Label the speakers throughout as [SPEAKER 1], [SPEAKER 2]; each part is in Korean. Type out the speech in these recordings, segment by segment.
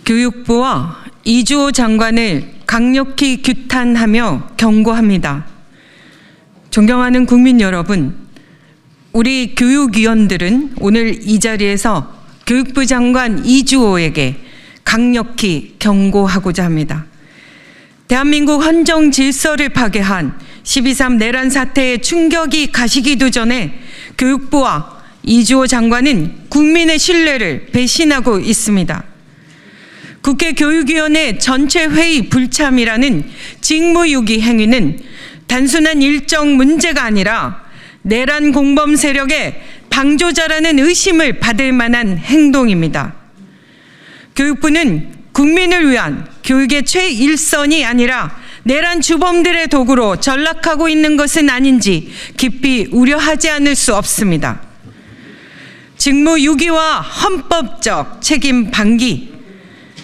[SPEAKER 1] 교육부와 이주호 장관을 강력히 규탄하며 경고합니다. 존경하는 국민 여러분, 우리 교육위원들은 오늘 이 자리에서 교육부 장관 이주호에게 강력히 경고하고자 합니다. 대한민국 헌정 질서를 파괴한 12.3 내란 사태의 충격이 가시기도 전에 교육부와 이주호 장관은 국민의 신뢰를 배신하고 있습니다. 국회 교육위원회 전체 회의 불참이라는 직무유기 행위는 단순한 일정 문제가 아니라 내란 공범 세력의 방조자라는 의심을 받을 만한 행동입니다. 교육부는 국민을 위한 교육의 최일선이 아니라 내란 주범들의 도구로 전락하고 있는 것은 아닌지 깊이 우려하지 않을 수 없습니다. 직무유기와 헌법적 책임 방기,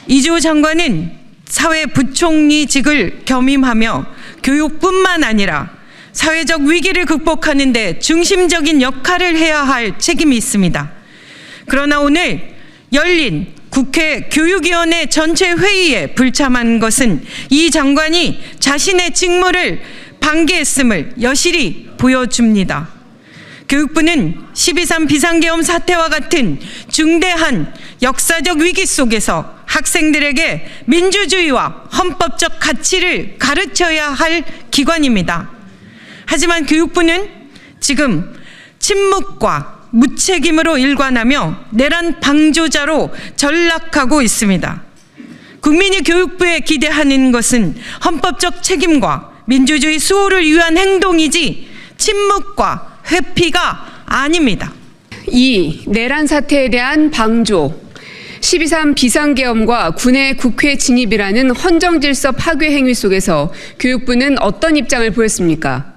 [SPEAKER 1] 이주호 장관은 사회부총리직을 겸임하며 교육뿐만 아니라 사회적 위기를 극복하는 데 중심적인 역할을 해야 할 책임이 있습니다. 그러나 오늘 열린 국회 교육위원회 전체 회의에 불참한 것은 이 장관이 자신의 직무를 방기했음을 여실히 보여줍니다. 교육부는 12.3 비상계엄 사태와 같은 중대한 역사적 위기 속에서 학생들에게 민주주의와 헌법적 가치를 가르쳐야 할 기관입니다. 하지만 교육부는 지금 침묵과 무책임으로 일관하며 내란 방조자로 전락하고 있습니다. 국민이 교육부에 기대하는 것은 헌법적 책임과 민주주의 수호를 위한 행동이지 침묵과 회피가 아닙니다.
[SPEAKER 2] 2. 내란 사태에 대한 방조, 12.3 비상계엄과 군의 국회 진입이라는 헌정질서 파괴 행위 속에서 교육부는 어떤 입장을 보였습니까?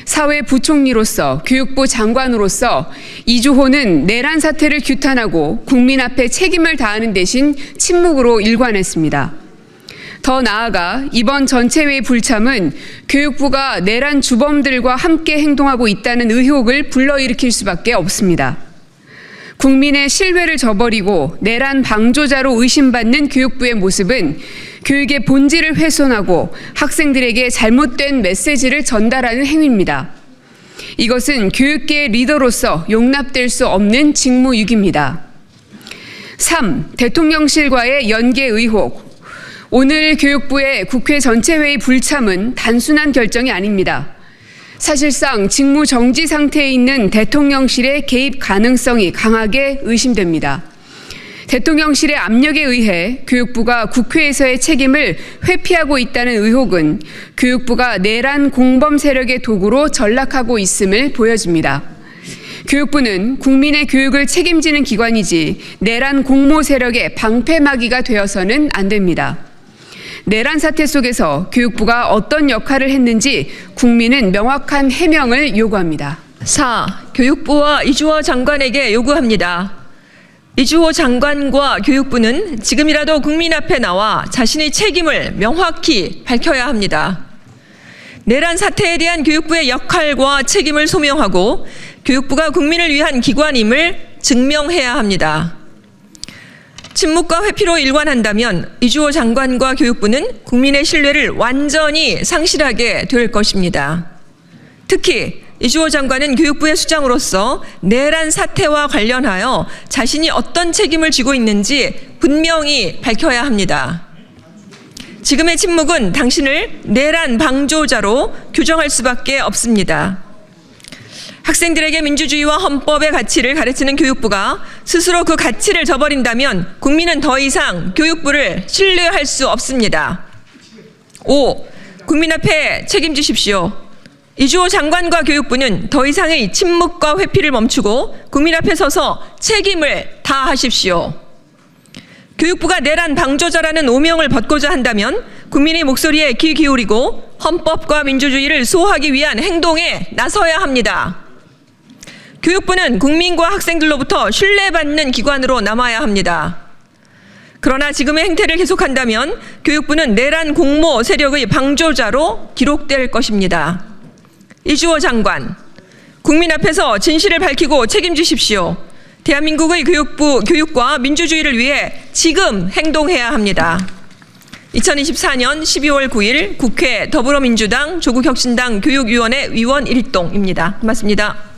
[SPEAKER 2] 사회부총리로서 교육부 장관으로서 이주호는 내란 사태를 규탄하고 국민 앞에 책임을 다하는 대신 침묵으로 일관했습니다. 더 나아가 이번 전체회의 불참은 교육부가 내란 주범들과 함께 행동하고 있다는 의혹을 불러일으킬 수밖에 없습니다. 국민의 신뢰를 저버리고 내란 방조자로 의심받는 교육부의 모습은 교육의 본질을 훼손하고 학생들에게 잘못된 메시지를 전달하는 행위입니다. 이것은 교육계의 리더로서 용납될 수 없는 직무유기입니다. 3. 대통령실과의 연계 의혹. 오늘 교육부의 국회 전체회의 불참은 단순한 결정이 아닙니다. 사실상 직무 정지 상태에 있는 대통령실의 개입 가능성이 강하게 의심됩니다. 대통령실의 압력에 의해 교육부가 국회에서의 책임을 회피하고 있다는 의혹은 교육부가 내란 공범 세력의 도구로 전락하고 있음을 보여줍니다. 교육부는 국민의 교육을 책임지는 기관이지 내란 공모 세력의 방패막이가 되어서는 안 됩니다. 내란 사태 속에서 교육부가 어떤 역할을 했는지 국민은 명확한 해명을 요구합니다.
[SPEAKER 3] 4. 교육부와 이주호 장관에게 요구합니다. 이주호 장관과 교육부는 지금이라도 국민 앞에 나와 자신의 책임을 명확히 밝혀야 합니다. 내란 사태에 대한 교육부의 역할과 책임을 소명하고 교육부가 국민을 위한 기관임을 증명해야 합니다. 침묵과 회피로 일관한다면 이주호 장관과 교육부는 국민의 신뢰를 완전히 상실하게 될 것입니다. 특히 이주호 장관은 교육부의 수장으로서 내란 사태와 관련하여 자신이 어떤 책임을 지고 있는지 분명히 밝혀야 합니다. 지금의 침묵은 당신을 내란 방조자로 규정할 수밖에 없습니다. 학생들에게 민주주의와 헌법의 가치를 가르치는 교육부가 스스로 그 가치를 저버린다면 국민은 더 이상 교육부를 신뢰할 수 없습니다. 5. 국민 앞에 책임지십시오. 이주호 장관과 교육부는 더 이상의 침묵과 회피를 멈추고 국민 앞에 서서 책임을 다하십시오. 교육부가 내란 방조자라는 오명을 벗고자 한다면 국민의 목소리에 귀 기울이고 헌법과 민주주의를 수호하기 위한 행동에 나서야 합니다. 교육부는 국민과 학생들로부터 신뢰받는 기관으로 남아야 합니다. 그러나 지금의 행태를 계속한다면 교육부는 내란 공모 세력의 방조자로 기록될 것입니다. 이주호 장관, 국민 앞에서 진실을 밝히고 책임지십시오. 대한민국의 교육과 민주주의를 위해 지금 행동해야 합니다. 2024년 12월 9일 국회 더불어민주당 조국혁신당 교육위원회 위원 일동입니다. 고맙습니다.